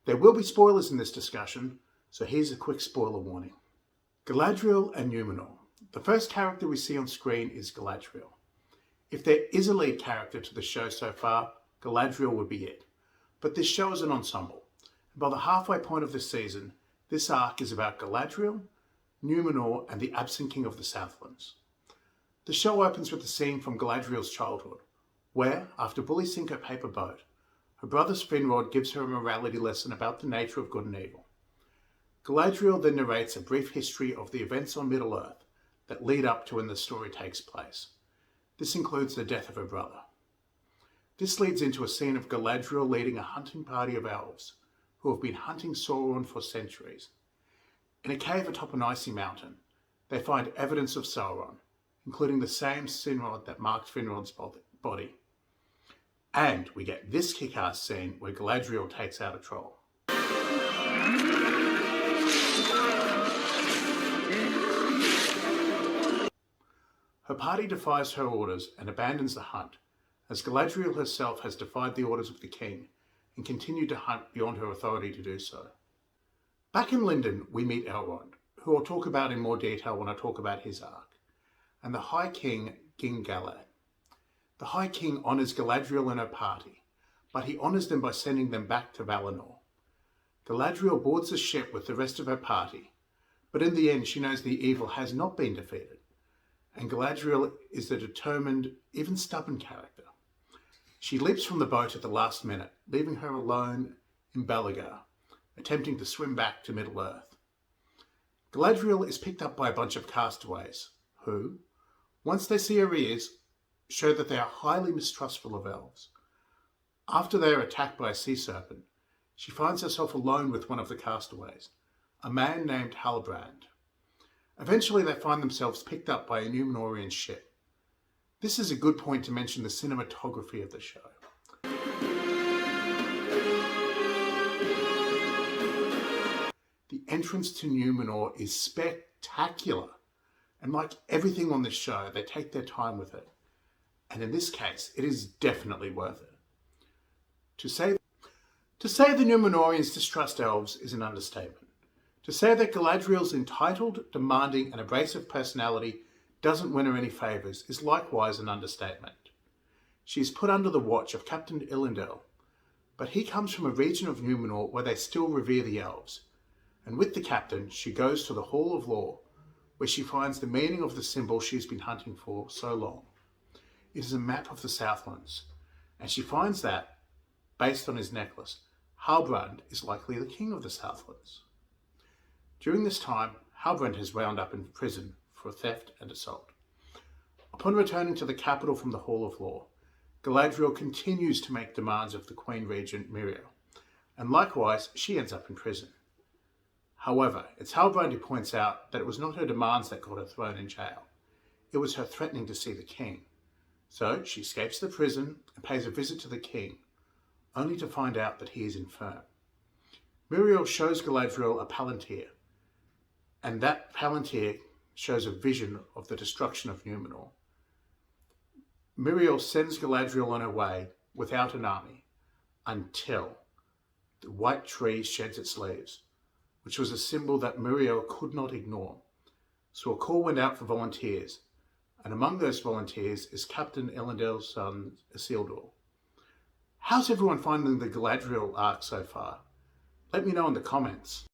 There will be spoilers in this discussion, so here's a quick spoiler warning. Galadriel and Numenor. The first character we see on screen is Galadriel. If there is a lead character to the show so far, Galadriel would be it. But this show is an ensemble. And by the halfway point of this season, this arc is about Galadriel, Numenor, and the absent king of the Southlands. The show opens with a scene from Galadriel's childhood, where, after Bully sink her paper boat, her brother Finrod gives her a morality lesson about the nature of good and evil. Galadriel then narrates a brief history of the events on Middle-earth that lead up to when the story takes place. This includes the death of her brother. This leads into a scene of Galadriel leading a hunting party of elves who have been hunting Sauron for centuries. In a cave atop an icy mountain, they find evidence of Sauron, including the same sin rod that marked Finrod's body. And we get this kick-ass scene where Galadriel takes out a troll. Her party defies her orders and abandons the hunt, as Galadriel herself has defied the orders of the king and continued to hunt beyond her authority to do so. Back in Lindon, we meet Elrond, who I'll talk about in more detail when I talk about his arc, and the High King, Galad. The High King honours Galadriel and her party, but he honours them by sending them back to Valinor. Galadriel boards the ship with the rest of her party, but in the end she knows the evil has not been defeated, and Galadriel is a determined, even stubborn character. She leaps from the boat at the last minute, leaving her alone in Belagar, attempting to swim back to Middle-earth. Galadriel is picked up by a bunch of castaways, who, once they see her ears, show that they are highly mistrustful of elves. After they are attacked by a sea serpent, she finds herself alone with one of the castaways, a man named Halbrand. Eventually they find themselves picked up by a Numenorean ship. This is a good point to mention the cinematography of the show. The entrance to Numenor is spectacular, and like everything on this show, they take their time with it. And in this case, it is definitely worth it. To say the Numenoreans distrust elves is an understatement. To say that Galadriel's entitled, demanding, and abrasive personality doesn't win her any favours is likewise an understatement. She is put under the watch of Captain Illendel, but he comes from a region of Numenor where they still revere the elves, and with the captain she goes to the Hall of Law, where she finds the meaning of the symbol she's been hunting for so long. It is a map of the Southlands, and she finds that, based on his necklace, Halbrand is likely the king of the Southlands. During this time, Halbrand has wound up in prison for theft and assault. Upon returning to the capital from the Hall of Law, Galadriel continues to make demands of the Queen Regent Miriel, and likewise she ends up in prison. However, it's Halbrand who points out that it was not her demands that got her thrown in jail. It was her threatening to see the king. So she escapes the prison and pays a visit to the king, only to find out that he is infirm. Miriel shows Galadriel a palantir, and that palantir shows a vision of the destruction of Numenor. Miriel sends Galadriel on her way without an army until the white tree sheds its leaves, which was a symbol that Miriel could not ignore. So a call went out for volunteers, and among those volunteers is Captain Ellendel's son, Isildur. How's everyone finding the Galadriel arc so far? Let me know in the comments.